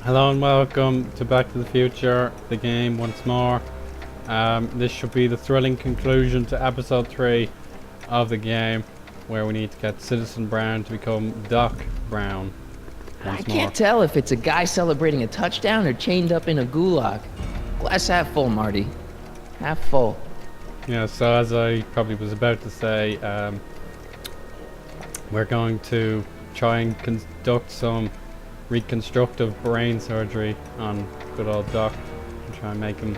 Hello and welcome to Back to the Future, the game once more. This should be the thrilling conclusion to episode 3 of the game, where we need to get Citizen Brown to become Doc Brown I once more. can't tell if it's a guy celebrating a touchdown or chained up in a gulag. Glass half full, Marty. Half full. Yeah, so as I probably was about to say, we're going to try and conduct some reconstructive brain surgery on good old Doc and try and make him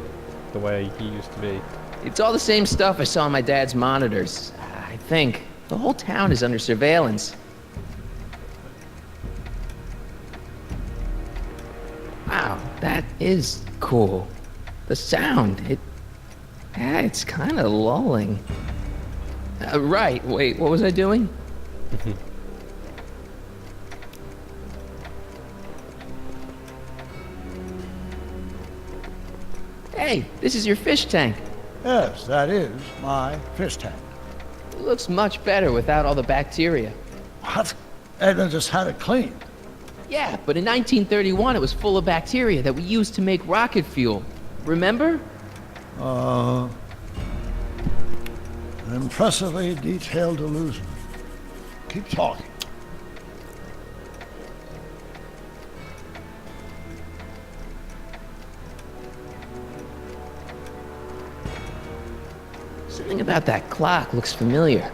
the way he used to be. It's all the same stuff I saw on my dad's monitors. I think. The whole town is under surveillance. Wow, that is cool. The sound, it's kind of lulling. Right, wait, what was I doing? Hey, this is your fish tank. Yes, that is my fish tank. It looks much better without all the bacteria. What? Edna just had it cleaned. Yeah, but in 1931 it was full of bacteria that we used to make rocket fuel. Remember? An impressively detailed illusion. Keep talking. Something about that clock looks familiar.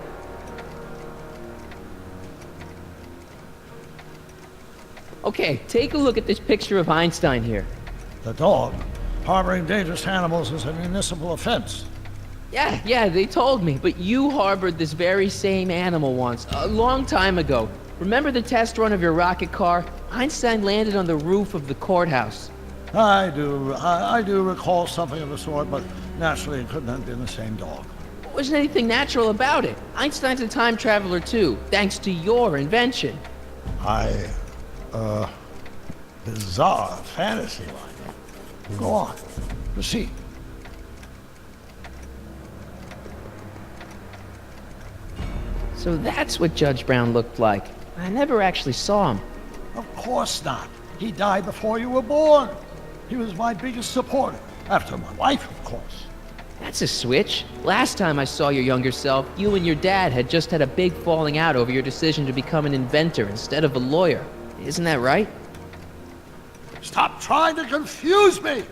Okay, take a look at this picture of Einstein here. The dog. Harboring dangerous animals is a municipal offense. Yeah, they told me, but you harbored this very same animal once, a long time ago. Remember the test run of your rocket car? Einstein landed on the roof of the courthouse. I do recall something of the sort, but naturally it couldn't have been the same dog. There wasn't anything natural about it. Einstein's a time traveler too, thanks to your invention. Bizarre fantasy line. Go on. Proceed. So that's what Judge Brown looked like. I never actually saw him. Of course not. He died before you were born. He was my biggest supporter. After my wife, of course. That's a switch. Last time I saw your younger self, you and your dad had just had a big falling out over your decision to become an inventor instead of a lawyer. Isn't that right? Stop trying to confuse me!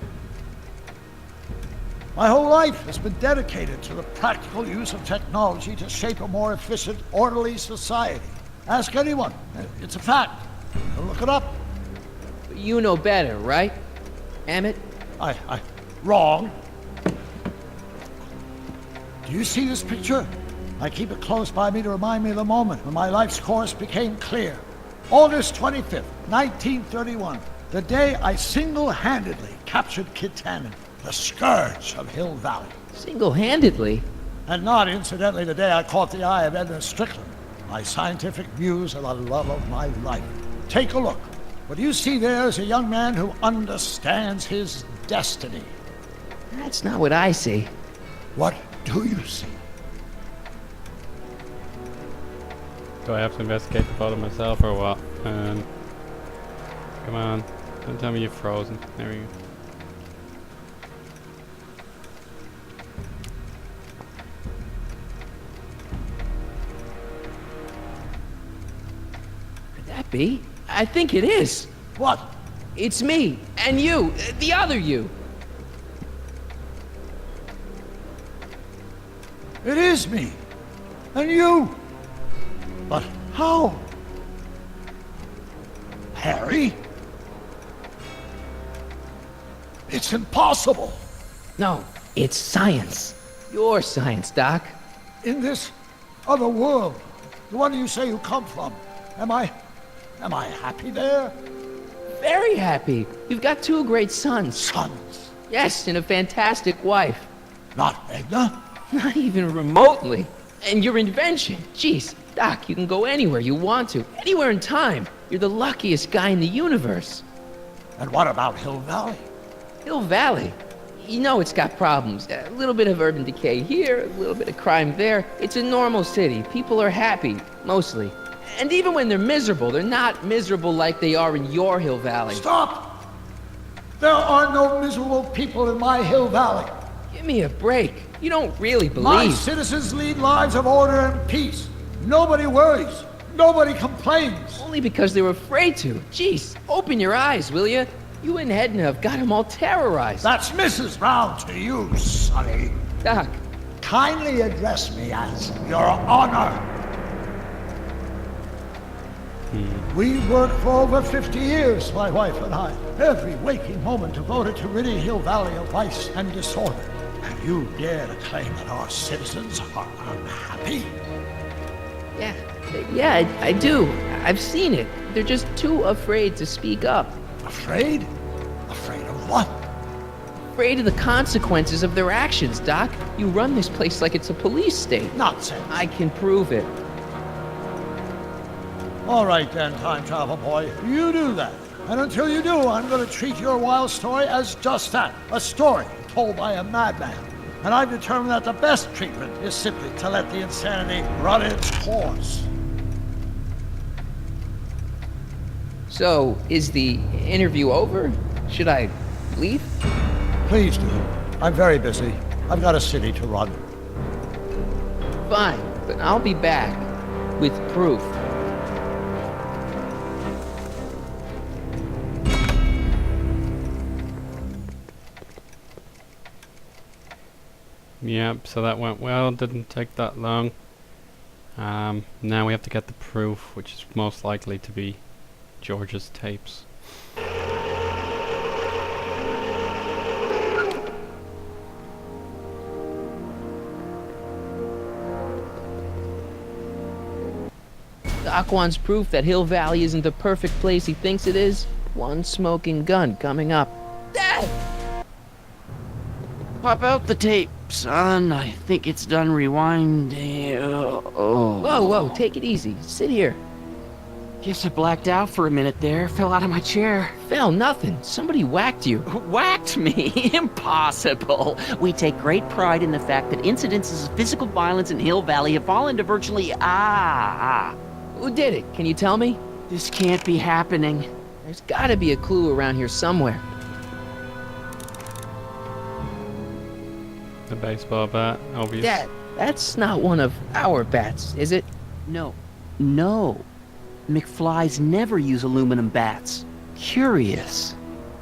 My whole life has been dedicated to the practical use of technology to shape a more efficient, orderly society. Ask anyone. It's a fact. Look it up. You know better, right? Emmett? Wrong. Do you see this picture? I keep it close by me to remind me of the moment when my life's course became clear. August 25th, 1931. The day I single-handedly captured Kit Tannen, the scourge of Hill Valley. Single-handedly? And not, incidentally, the day I caught the eye of Edna Strickland, my scientific muse and the love of my life. Take a look. What you see there is a young man who understands his destiny. That's not what I see. What do you see? Do I have to investigate the photo myself or what? Come on, don't tell me you've frozen. There we go. Could that be? I think it is. What? It's me, and you, the other you. It is me. And you. But how? Harry? It's impossible. No, it's science. Your science, Doc. In this other world, the one you say you come from, am I happy there? Very happy. You've got 2 great sons. Sons? Yes, and a fantastic wife. Not Edna? Not even remotely. And your invention. Jeez, Doc, you can go anywhere you want to. Anywhere in time. You're the luckiest guy in the universe. And what about Hill Valley? Hill Valley? You know it's got problems. A little bit of urban decay here, a little bit of crime there. It's a normal city. People are happy, mostly. And even when they're miserable, they're not miserable like they are in your Hill Valley. Stop! There are no miserable people in my Hill Valley. Give me a break. You don't really My believe. citizens lead lives of order and peace. Nobody worries. Nobody complains. Only because they were afraid to. Jeez, open your eyes, will you? You and Edna have got them all terrorized. That's Mrs. Brown to you, Sonny. Doc, Kindly address me as Your Honor. We worked for over 50 years, my wife and I. Every waking moment devoted to ridding Hill Valley of vice and disorder. And you dare to claim that our citizens are unhappy? yeah, I do. I've seen it. They're just too afraid to speak up. Afraid? Afraid of what? Afraid of the consequences of their actions, Doc. You run this place like it's a police state. Nonsense. I can prove it. All right then, time travel boy. You do that. And until you do, I'm going to treat your wild story as just that. A story told by a madman. And I've determined that the best treatment is simply to let the insanity run its course. So, is the interview over? Should I leave? Please do. I'm very busy. I've got a city to run. Fine, but I'll be back with proof. Yep, so that went well, didn't take that long. Now we have to get the proof, which is most likely to be George's tapes. Doc wants proof that Hill Valley isn't the perfect place he thinks it is. One smoking gun coming up. Dad! Pop out the tape, son. I think it's done rewinding. Whoa, take it easy. Sit here. Guess I blacked out for a minute there. Fell out of my chair. Fell, nothing. Somebody whacked you. Whacked me? Impossible. We take great pride in the fact that incidences of physical violence in Hill Valley have fallen to virtually Who did it? Can you tell me? This can't be happening. There's gotta be a clue around here somewhere. The baseball bat, obvious. Dad, that's not one of our bats, is it? No. McFlys never use aluminum bats. Curious.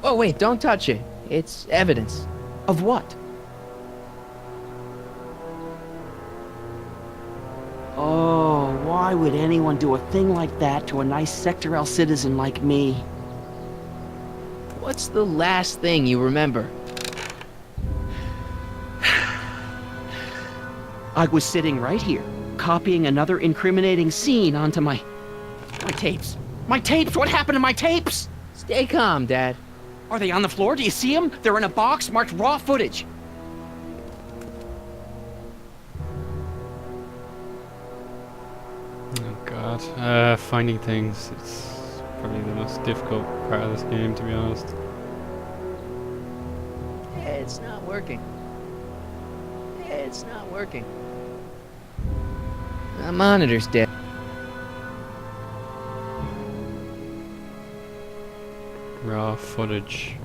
Oh, wait, don't touch it. It's evidence. Of what? Oh, why would anyone do a thing like that to a nice Sector L citizen like me? What's the last thing you remember? I was sitting right here, copying another incriminating scene onto my tapes. My tapes! What happened to my tapes? Stay calm, Dad. Are they on the floor? Do you see them? They're in a box marked raw footage. Oh god. Finding things, it's probably the most difficult part of this game, to be honest. It's not working. It's not working. The monitor's dead. Raw footage.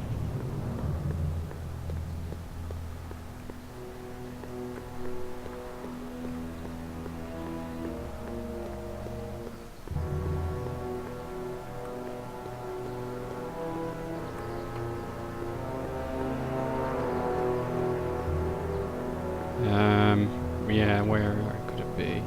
Yeah, where could it be?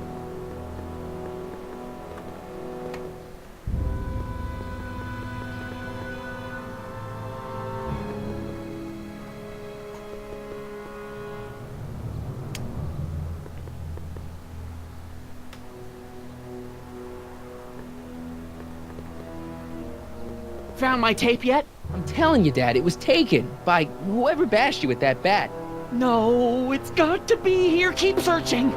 Found my tape yet? I'm telling you, Dad, it was taken by whoever bashed you with that bat. No, it's got to be here. Keep searching.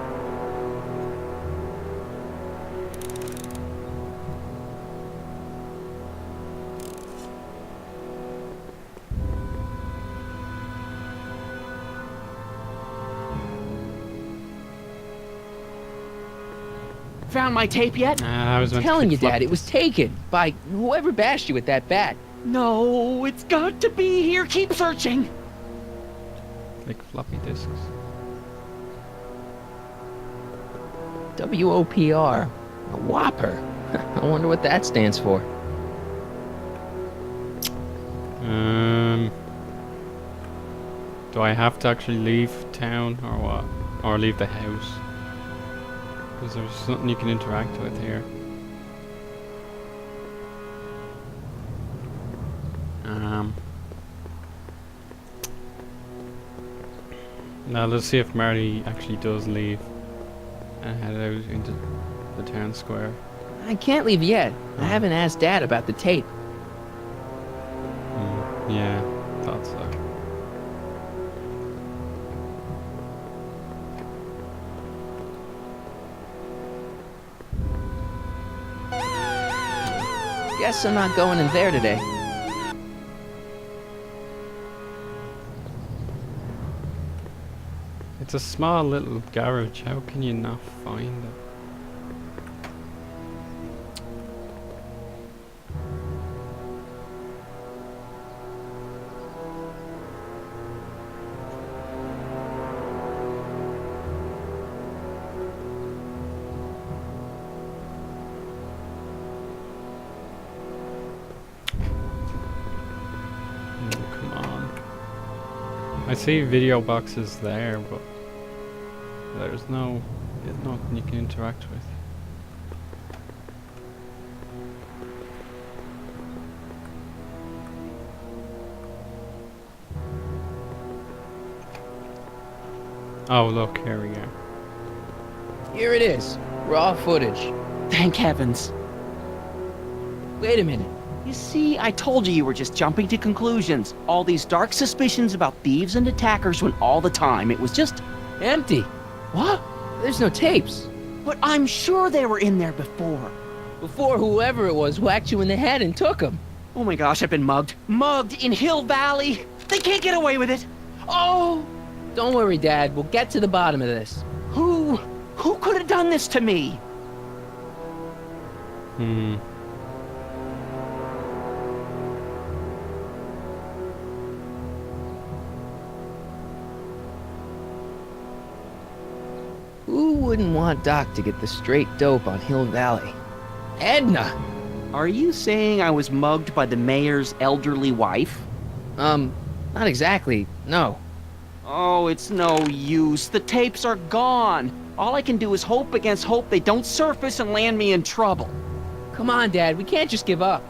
Found my tape yet? I was I'm meant to telling you, flip. Dad, it was taken by whoever bashed you with that bat. No, it's got to be here. Keep searching. Like floppy disks. WOPR. A Whopper. I wonder what that stands for. Do I have to actually leave town or what? Or leave the house? Because there's something you can interact with here. Now let's see if Marty actually does leave and head out into the town square. I can't leave yet. I haven't asked Dad about the tape. Yeah, thought so. Guess I'm not going in there today. It's a small little garage. How can you not find it? Come on. I see video boxes there, but there's nothing you can interact with. Oh, look, here we go. Here it is. Raw footage. Thank heavens. Wait a minute. You see, I told you were just jumping to conclusions. All these dark suspicions about thieves and attackers when all the time it was just... Empty. What? There's no tapes. But I'm sure they were in there before. Before whoever it was whacked you in the head and took them. Oh my gosh, I've been mugged. Mugged in Hill Valley. They can't get away with it. Oh! Don't worry, Dad. We'll get to the bottom of this. Who could have done this to me? Who wouldn't want Doc to get the straight dope on Hill Valley? Edna! Are you saying I was mugged by the mayor's elderly wife? Not exactly, no. Oh, it's no use. The tapes are gone. All I can do is hope against hope they don't surface and land me in trouble. Come on, Dad, we can't just give up.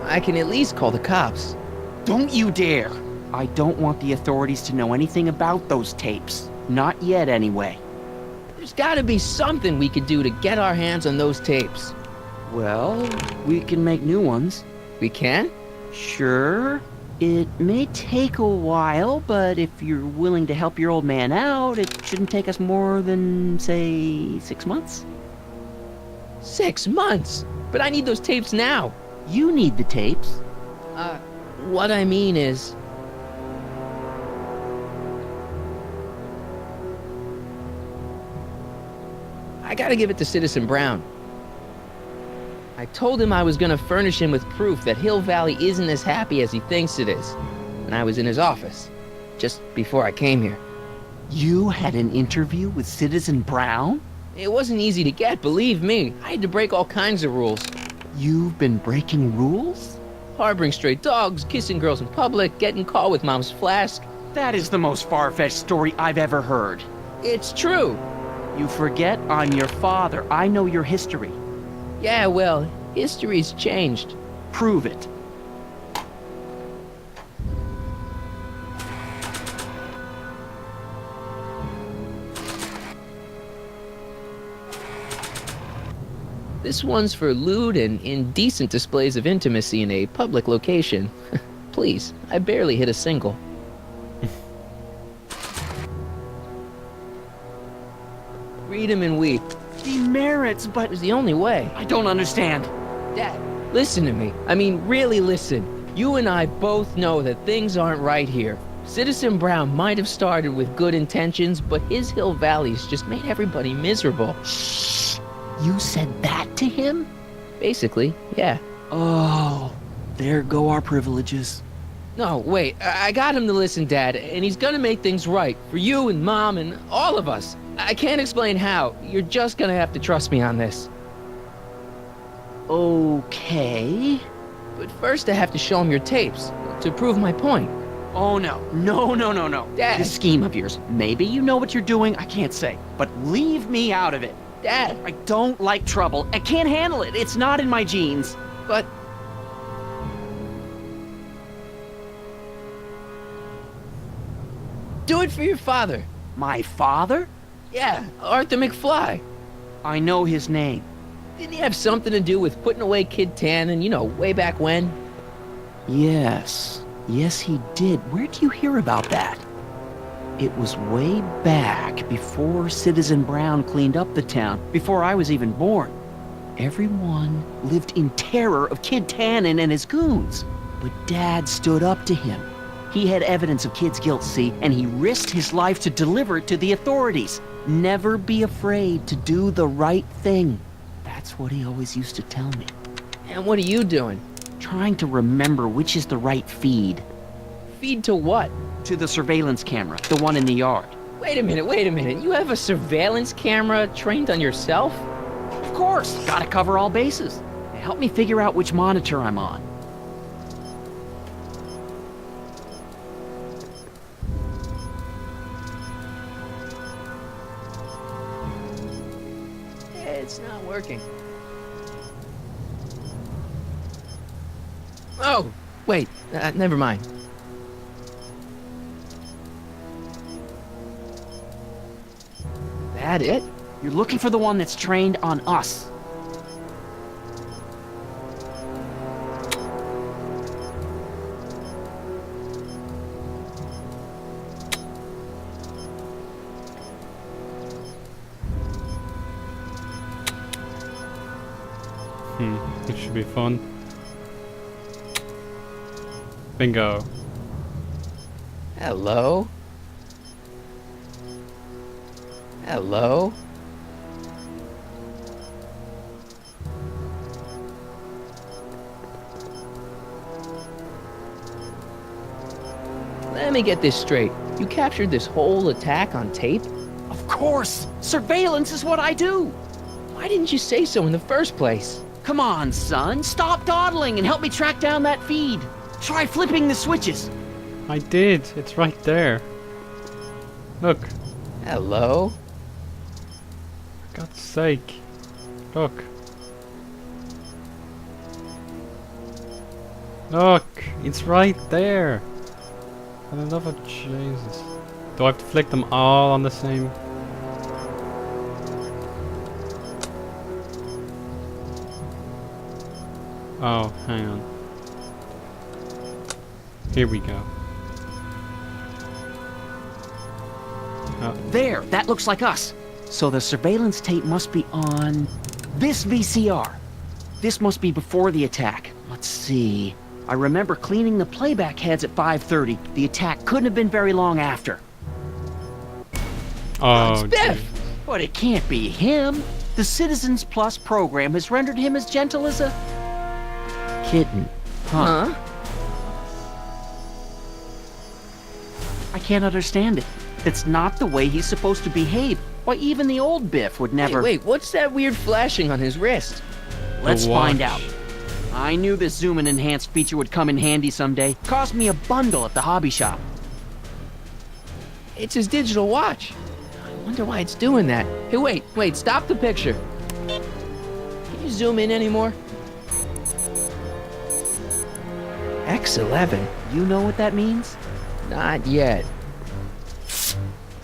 I can at least call the cops. Don't you dare! I don't want the authorities to know anything about those tapes. Not yet, anyway. There's gotta be something we could do to get our hands on those tapes. Well, we can make new ones. We can? Sure. It may take a while, but if you're willing to help your old man out, it shouldn't take us more than, say, 6 months. 6 months? But I need those tapes now. You need the tapes. What I mean is... I gotta give it to Citizen Brown. I told him I was gonna furnish him with proof that Hill Valley isn't as happy as he thinks it is. And I was in his office, just before I came here. You had an interview with Citizen Brown? It wasn't easy to get, believe me. I had to break all kinds of rules. You've been breaking rules? Harboring stray dogs, kissing girls in public, getting caught with Mom's flask. That is the most far-fetched story I've ever heard. It's true. You forget I'm your father. I know your history. Yeah, well, history's changed. Prove it. This one's for lewd and indecent displays of intimacy in a public location. Please, I barely hit a single. Read 'em and weep. Demerits, but It was the only way. I don't understand. Dad, listen to me. I mean, really listen. You and I both know that things aren't right here. Citizen Brown might have started with good intentions, but his Hill Valley's just made everybody miserable. Shh! You said that to him? Basically, yeah. Oh, there go our privileges. No, wait, I got him to listen, Dad, and he's gonna make things right for you and Mom and all of us. I can't explain how. You're just gonna have to trust me on this. Okay. But first I have to show him your tapes to prove my point. Oh, no. No. Dad. This scheme of yours, maybe you know what you're doing, I can't say. But leave me out of it. Dad, I don't like trouble. I can't handle it. It's not in my genes. but... Do it for your father. My father? Yeah, Arthur McFly. I know his name. Didn't he have something to do with putting away Kid Tannen, way back when? Yes. Yes, he did. Where did you hear about that? It was way back before Citizen Brown cleaned up the town, before I was even born. Everyone lived in terror of Kid Tannen and his goons. But Dad stood up to him. He had evidence of Kid's guilt, see, and he risked his life to deliver it to the authorities. Never be afraid to do the right thing. That's what he always used to tell me. And what are you doing? Trying to remember which is the right feed. Feed to what? To the surveillance camera, the one in the yard. Wait a minute. You have a surveillance camera trained on yourself? Of course, gotta cover all bases. Help me figure out which monitor I'm on. It's not working. Oh, wait, never mind. That it? You're looking for the one that's trained on us. It should be fun. Bingo. Hello? Hello? Let me get this straight. You captured this whole attack on tape? Of course! Surveillance is what I do! Why didn't you say so in the first place? Come on, son. Stop dawdling and help me track down that feed. Try flipping the switches. I did. It's right there. Look. Hello? For God's sake. Look. Look. It's right there. For the love of Jesus. Do I have to flick them all on the same? Oh, hang on. Here we go. Oh, There, that looks like us. So the surveillance tape must be on this VCR. This must be before the attack. Let's see. I remember cleaning the playback heads at 5:30. The attack couldn't have been very long after. oh Biff! geez. But it can't be him. The Citizens Plus program has rendered him as gentle as a kitten. Huh? I can't understand it. It's not the way he's supposed to behave. Why, even the old Biff would never... Wait, what's that weird flashing on his wrist? Let's The find watch. out. I knew this zoom and enhanced feature would come in handy someday. Cost me a bundle at the hobby shop. It's his digital watch. I wonder why it's doing that. Hey, wait, stop the picture. Can you zoom in anymore? X11? You know what that means? Not yet.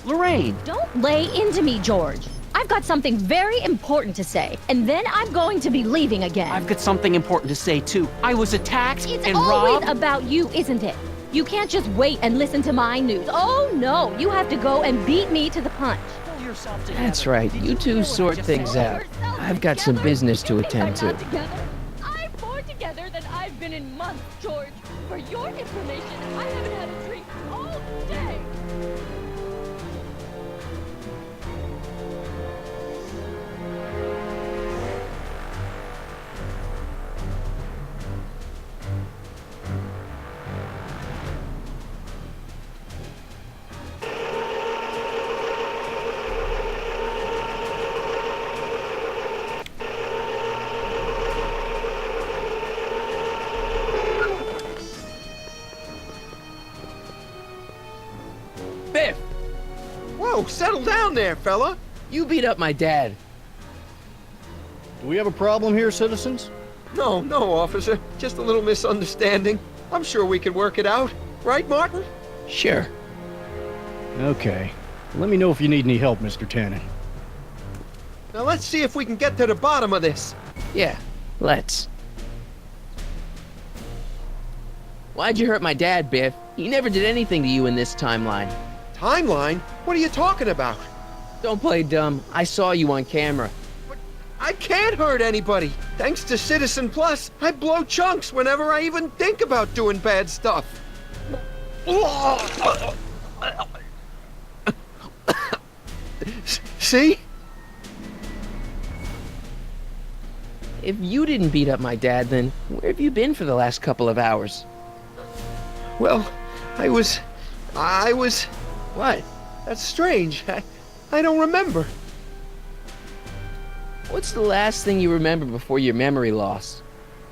Lorraine! Don't lay into me, George. I've got something very important to say, and then I'm going to be leaving again. I've got something important to say, too. I was attacked It's and always robbed. about you, isn't it? You can't just wait and listen to my news. Oh, no. You have to go and beat me to the punch. Pull yourself together. That's right. Did You hear two what I sort just things said? out. I've got some business to You think attend I'm to. not together? I'm more together than I've been in months, George. For your information, I haven't had a drink all day. Whoa, settle down there, fella. You beat up my dad. Do we have a problem here, citizens? No, officer. Just a little misunderstanding. I'm sure we can work it out. Right, Martin? Sure. Okay. Let me know if you need any help, Mr. Tannen. Now let's see if we can get to the bottom of this. Yeah, let's. Why'd you hurt my dad, Biff? He never did anything to you in this timeline. Timeline? What are you talking about? Don't play dumb. I saw you on camera. I can't hurt anybody. Thanks to Citizen Plus, I blow chunks whenever I even think about doing bad stuff. See? If you didn't beat up my dad, then where have you been for the last couple of hours? Well, I was... What? That's strange. I don't remember. What's the last thing you remember before your memory loss?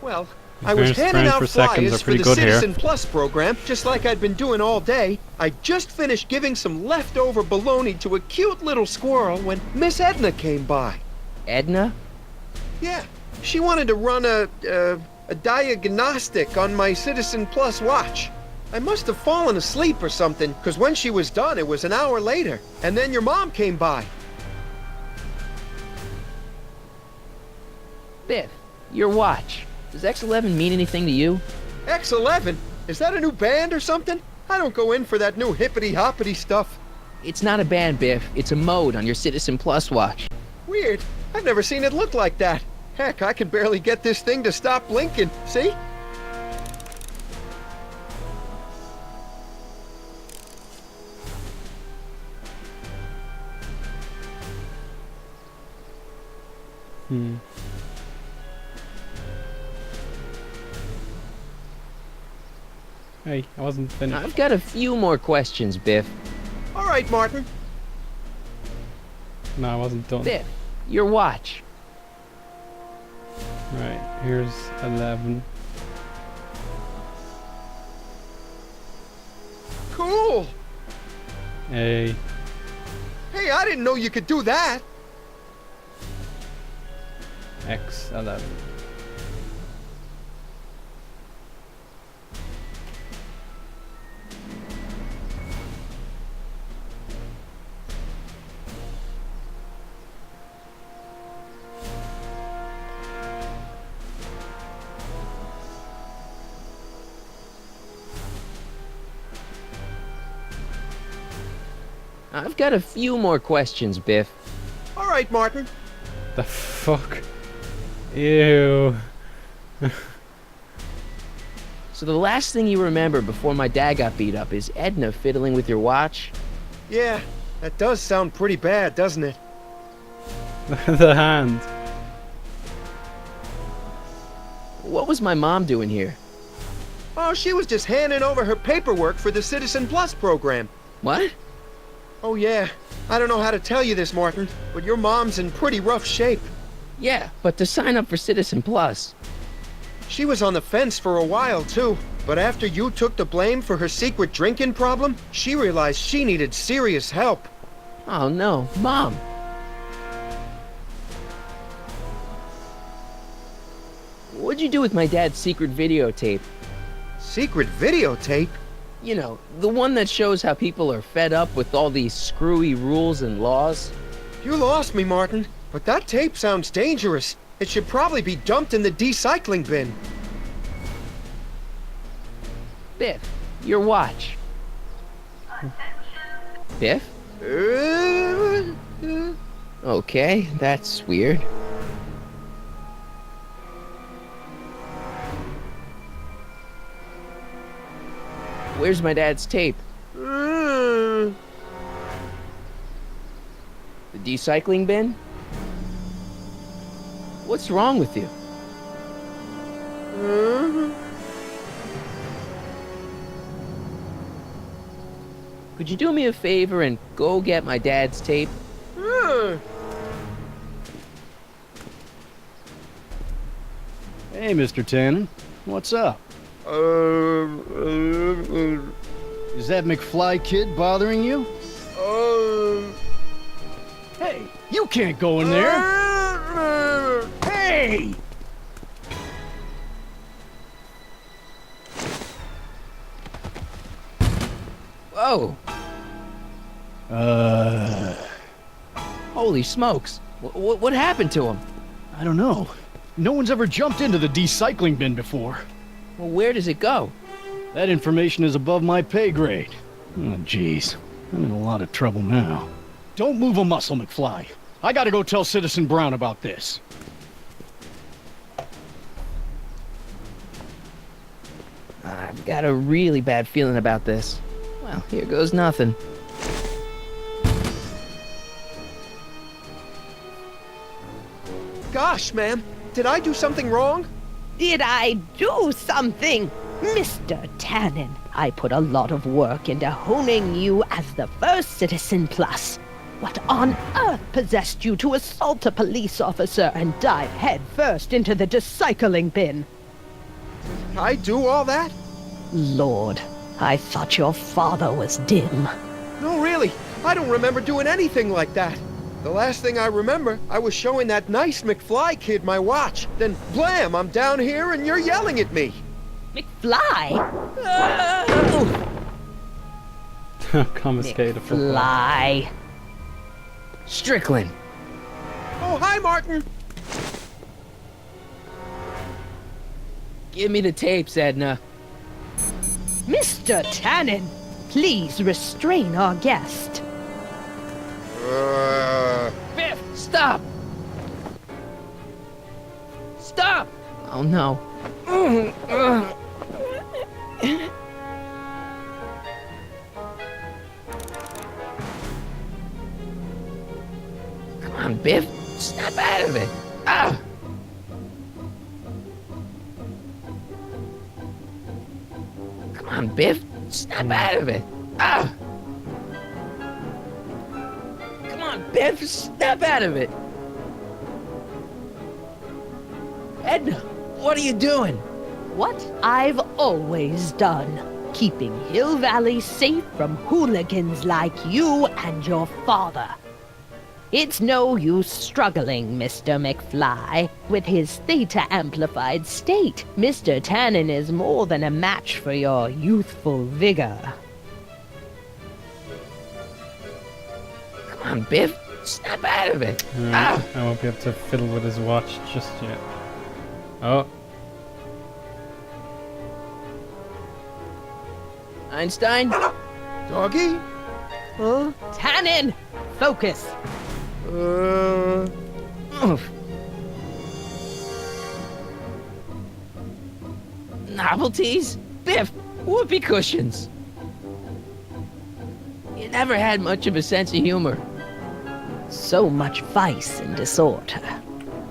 Well, I was Appearance handing frames out per second flyers are for pretty the good here. Citizen Plus program, just like I'd been doing all day. I just finished giving some leftover bologna to a cute little squirrel when Miss Edna came by. Edna? Yeah, she wanted to run a diagnostic on my Citizen Plus watch. I must have fallen asleep or something, because when she was done, it was an hour later. And then your mom came by. Biff, your watch. Does X11 mean anything to you? X11? Is that a new band or something? I don't go in for that new hippity-hoppity stuff. It's not a band, Biff. It's a mode on your Citizen Plus watch. Weird. I've never seen it look like that. Heck, I can barely get this thing to stop blinking. See? Hey, I wasn't finished. I've got a few more questions, Biff. All right, Martin. No, I wasn't done. Biff, your watch. Right, here's 11. Cool. A. Hey, I didn't know you could do that. X11. I've got a few more questions, Biff. All right, Martin. The fuck? Ew. So the last thing you remember before my dad got beat up is Edna fiddling with your watch? Yeah, that does sound pretty bad, doesn't it? The hand. What was my mom doing here? Oh, she was just handing over her paperwork for the Citizen Plus program. What? Oh, yeah. I don't know how to tell you this, Martin, but your mom's in pretty rough shape. Yeah, but to sign up for Citizen Plus. She was on the fence for a while, too. But after you took the blame for her secret drinking problem, she realized she needed serious help. Oh no, Mom. What'd you do with my dad's secret videotape? Secret videotape? You know, the one that shows how people are fed up with all these screwy rules and laws. You lost me, Martin. But that tape sounds dangerous. It should probably be dumped in the recycling bin. Biff, your watch. Biff? Okay, that's weird. Where's my dad's tape? The recycling bin? What's wrong with you? Could you do me a favor and go get my dad's tape? Hey, Mr. Tannen. What's up? Is that McFly kid bothering you? You can't go in there. Hey! Whoa! Holy smokes! What happened to him? I don't know. No one's ever jumped into the recycling bin before. Well, where does it go? That information is above my pay grade. Oh, jeez. I'm in a lot of trouble now. Don't move a muscle, McFly. I gotta go tell Citizen Brown about this. I've got a really bad feeling about this. Well, here goes nothing. Gosh, ma'am, did I do something wrong? Did I do something? Mr. Tannen, I put a lot of work into honing you as the first Citizen Plus. What on earth possessed you to assault a police officer and dive headfirst into the recycling bin? I do all that? Lord, I thought your father was dim. No, really, I don't remember doing anything like that. The last thing I remember, I was showing that nice McFly kid my watch. Then, blam, I'm down here and you're yelling at me. McFly? Confiscate a football. McFly. Strickland! Oh, hi, Martin. Give me the tapes, Edna. Mr. Tannen, please restrain our guest. Biff, stop! Stop! Oh no. Come on, Biff. Snap out of it. Ah! Come on, Biff. Snap out of it. Ah! Come on, Biff. Snap out of it. Edna, what are you doing? What I've always done. Keeping Hill Valley safe from hooligans like you and your father. It's no use struggling, Mr. McFly. With his theta-amplified state, Mr. Tannen is more than a match for your youthful vigor. Come on, Biff. Snap out of it. Alright, Ah! I won't be able to fiddle with his watch just yet. Oh, Einstein? Doggy? Huh? Tannen, focus. Oof. Novelties? Biff, whoopee cushions. You never had much of a sense of humor. So much vice and disorder.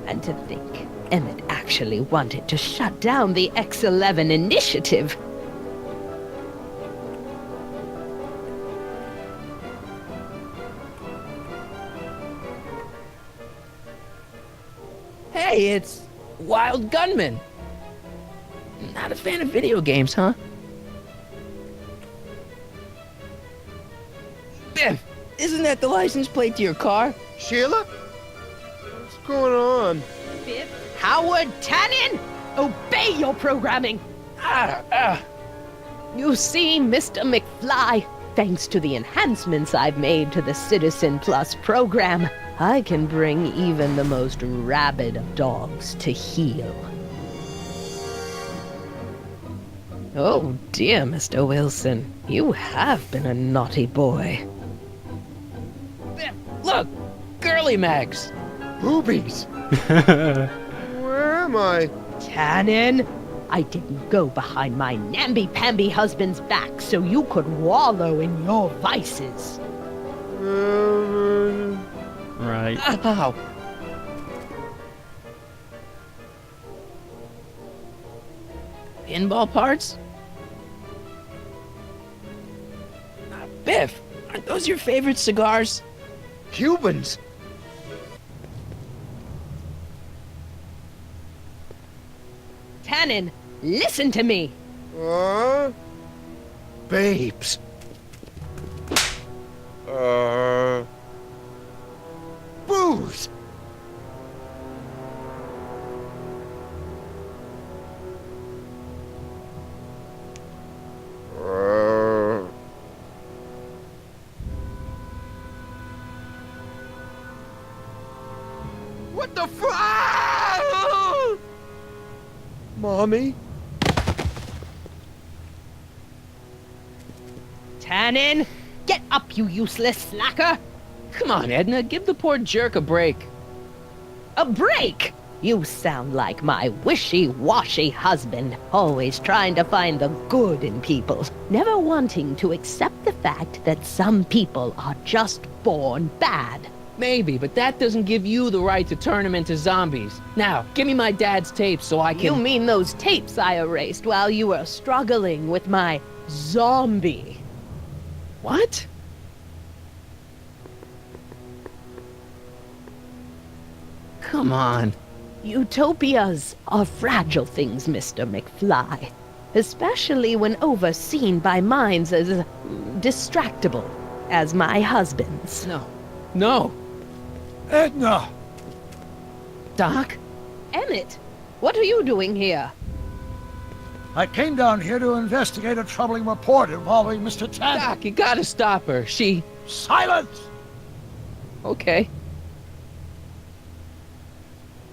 And to think, Emmett actually wanted to shut down the X-11 initiative. Hey, it's Wild Gunman. Not a fan of video games, huh? Biff, isn't that the license plate to your car? Sheila? What's going on? Biff Howard Tannen, obey your programming. You see, Mr. McFly, thanks to the enhancements I've made to the Citizen Plus program, I can bring even the most rabid of dogs to heel. Oh dear, Mr. Wilson, you have been a naughty boy. Biff, look! Girly Mags! Boobies! Where am I? Tannen, I didn't go behind my namby-pamby husband's back so you could wallow in your vices. right. Ow! Pinball parts? Biff, aren't those your favorite cigars? Cubans? Tannen, listen to me. Babes. Booze! What the fuck? Mommy? Tannen, get up, you useless slacker! Come on, Edna, give the poor jerk a break. A break! You sound like my wishy-washy husband, always trying to find the good in people, never wanting to accept the fact that some people are just born bad. Maybe, but that doesn't give you the right to turn them into zombies. Now, give me my dad's tapes so I can... You mean those tapes I erased while you were struggling with my zombie? What? Come on. Utopias are fragile things, Mr. McFly. Especially when overseen by minds as distractible as my husband's. No. No. Edna! Doc? Emmett, what are you doing here? I came down here to investigate a troubling report involving Mr. Tannen. Doc, you gotta stop her. She... Silence! Okay.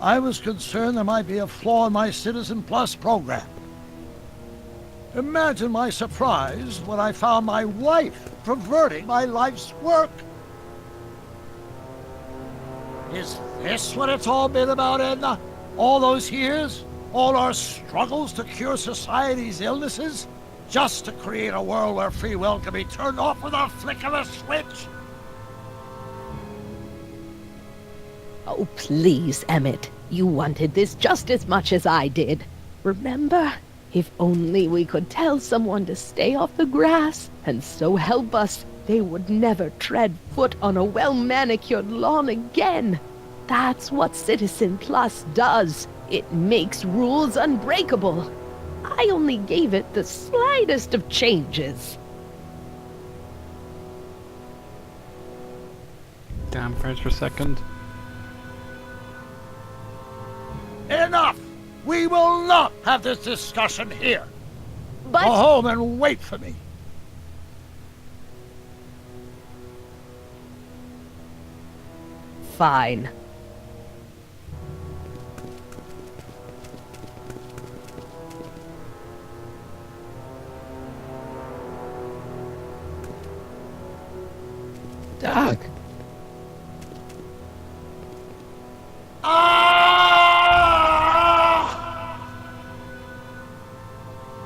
I was concerned there might be a flaw in my Citizen Plus program. Imagine my surprise when I found my wife perverting my life's work. Is this what it's all been about, Edna? All those years? All our struggles to cure society's illnesses? Just to create a world where free will can be turned off with a flick of a switch? Oh, please, Emmett. You wanted this just as much as I did. Remember? If only we could tell someone to stay off the grass, and so help us, they would never tread foot on a well-manicured lawn again. That's what Citizen Plus does. It makes rules unbreakable. I only gave it the slightest of changes. Damn French for a second. Enough! We will not have this discussion here. But... Go home and wait for me. Fine. Doc.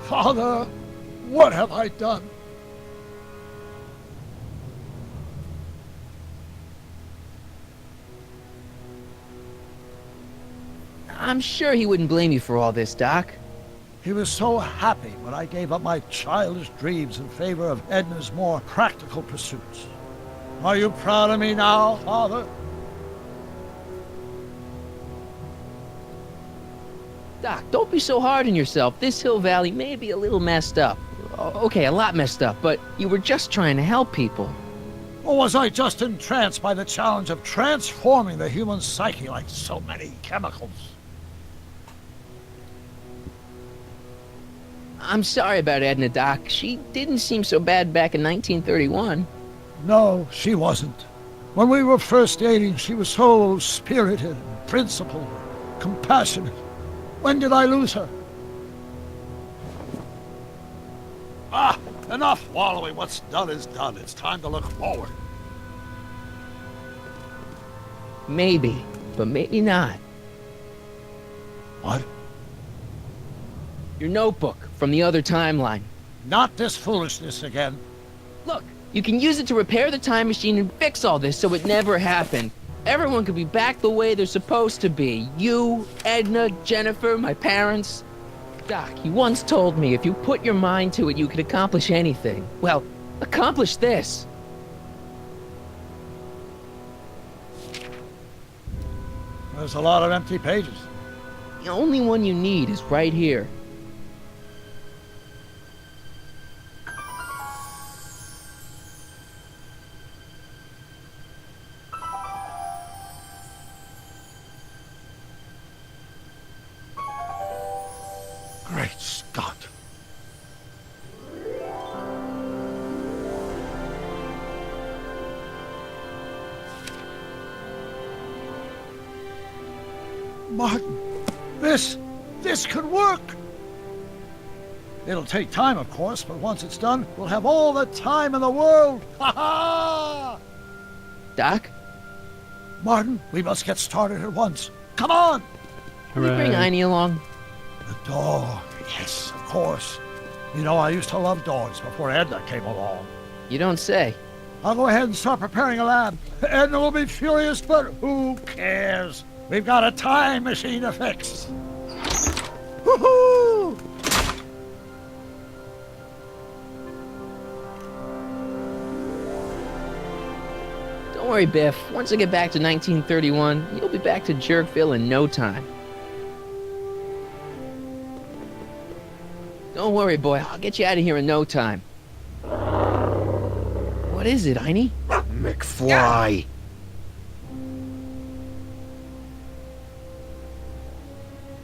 Father, what have I done? I'm sure he wouldn't blame you for all this, Doc. He was so happy when I gave up my childish dreams in favor of Edna's more practical pursuits. Are you proud of me now, Father? Doc, don't be so hard on yourself. This Hill Valley may be a little messed up. Okay, a lot messed up, but you were just trying to help people. Or was I just entranced by the challenge of transforming the human psyche like so many chemicals? I'm sorry about Edna, Doc. She didn't seem so bad back in 1931. No, she wasn't. When we were first dating, she was so spirited, principled, compassionate. When did I lose her? Ah, enough wallowing. What's done is done. It's time to look forward. Maybe, but maybe not. What? Your notebook from the other timeline. Not this foolishness again. Look, you can use it to repair the time machine and fix all this so it never happened. Everyone could be back the way they're supposed to be. You, Edna, Jennifer, my parents. Doc, you once told me if you put your mind to it, you could accomplish anything. Well, accomplish this. There's a lot of empty pages. The only one you need is right here. Great Scott. Martin, this could work. It'll take time, of course, but once it's done, we'll have all the time in the world. Ha ha! Doc, Martin, we must get started at once. Come on! can you bring Hooray. Einie along? The dog. Yes, of course. You know, I used to love dogs before Edna came along. You don't say. I'll go ahead and start preparing a lab. Edna will be furious, but who cares? We've got a time machine to fix. Woohoo! Don't worry, Biff. Once I get back to 1931, you'll be back to Jerkville in no time. Don't worry, boy. I'll get you out of here in no time. What is it, Einie? McFly!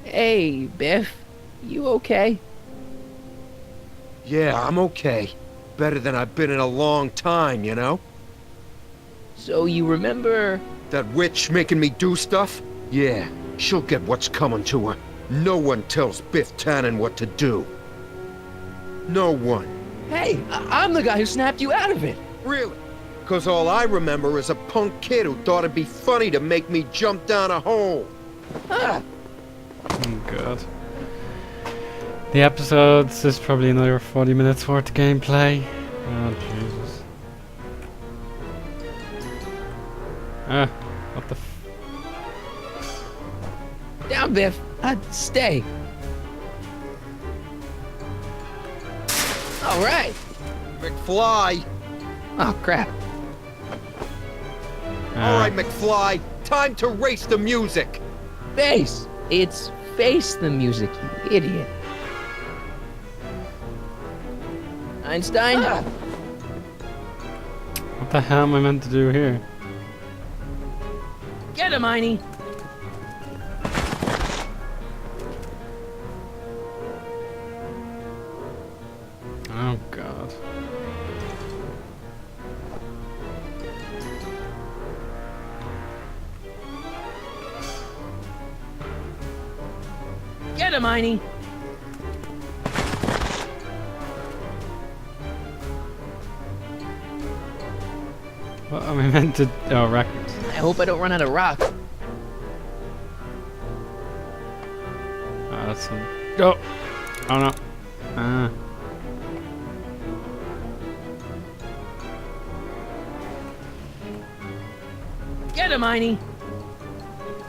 Hey, Biff. You okay? Yeah, I'm okay. Better than I've been in a long time, you know? So you remember... That witch making me do stuff? Yeah, she'll get what's coming to her. No one tells Biff Tannen what to do. No one. Hey, I'm the guy who snapped you out of it. Really? Because all I remember is a punk kid who thought it'd be funny to make me jump down a hole. Ah, Oh god. The episodes is probably another 40 minutes worth of gameplay. Oh Jesus. What the down, Biff. Stay. All right. McFly! Oh, crap. All right, McFly, time to race the music. Face. It's face the music, you idiot. Einstein? What the hell am I meant to do here? Get him, Einie. Oh god. Get him, Einie. What am I meant to... Oh, records. I hope I don't run out of rock. Oh, that's some... Go! Oh no. Ah. Get him, Einie.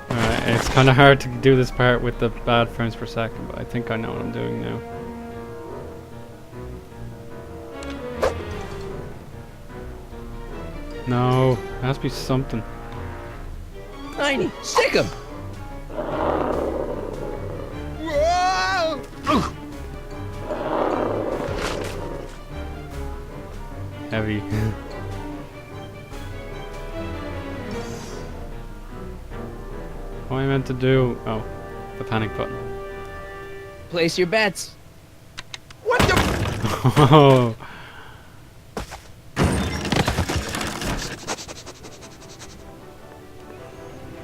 Alright, it's kind of hard to do this part with the bad frames per second, but I think I know what I'm doing now. No, it has to be something. Einie, stick him. Whoa! Heavy. What am I meant to do? Oh, the panic button. Place your bets. What the? Oh,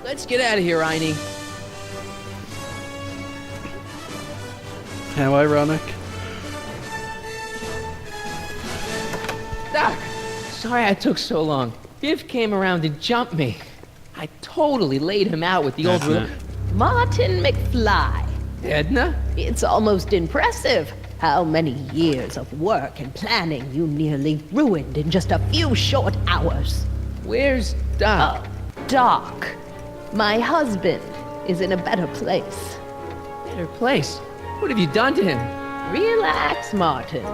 Let's get out of here, Einie. how ironic. Doc, sorry I took so long. Biff came around to jump me. I totally laid him out with the old That's rule. it. Martin McFly. Edna? It's almost impressive how many years of work and planning you nearly ruined in just a few short hours. Where's Doc? Doc, my husband is in a better place. Better place. What have you done to him? Relax, Martin.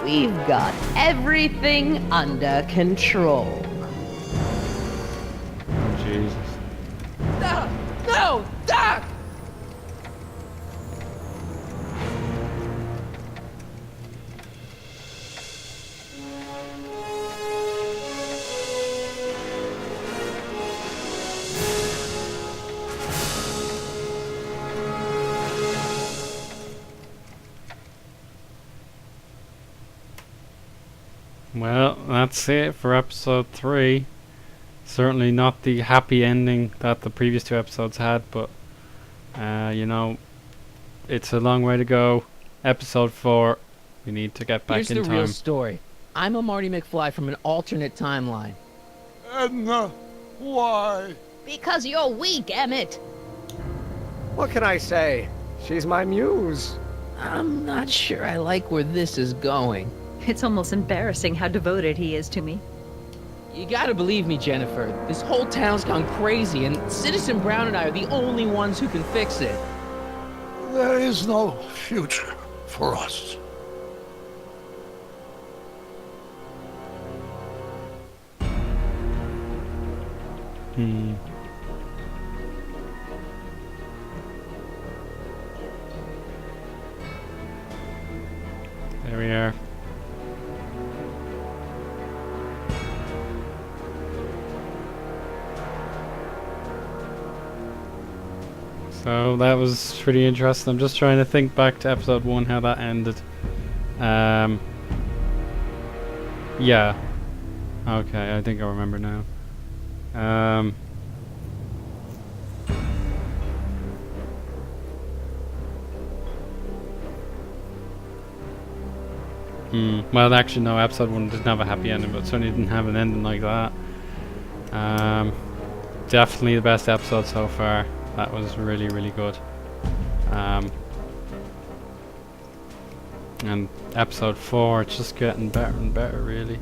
We've got everything under control. Oh, Jesus. Doc! No! Doc! Well, that's it for episode 3. Certainly not the happy ending that the previous 2 episodes had, but You know, it's a long way to go. Episode 4. We need to get back Here's in the time. real story. I'm a Marty McFly from an alternate timeline. Edna, why? Because you're weak, Emmett. What can I say? She's my muse. I'm not sure I like where this is going. It's almost embarrassing how devoted he is to me. You gotta believe me, Jennifer. This whole town's gone crazy, and Citizen Brown and I are the only ones who can fix it. There is no future for us. There we are. So that was pretty interesting. I'm just trying to think back to episode 1, how that ended. Yeah. Okay, I think I remember now. Well, actually, no. Episode 1 didn't have a happy ending, but it certainly didn't have an ending like that. Definitely the best episode so far. That was really, really good. And episode 4, it's just getting better and better, really.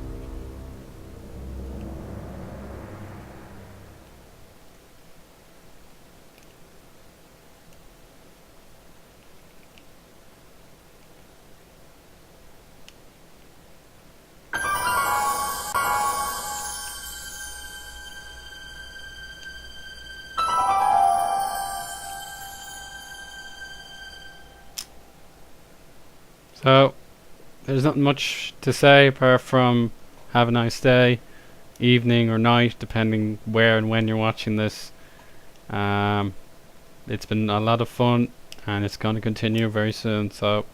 So, there's not much to say apart from have a nice day, evening or night, depending where and when you're watching this. It's been a lot of fun, and it's going to continue very soon, so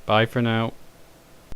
bye for now.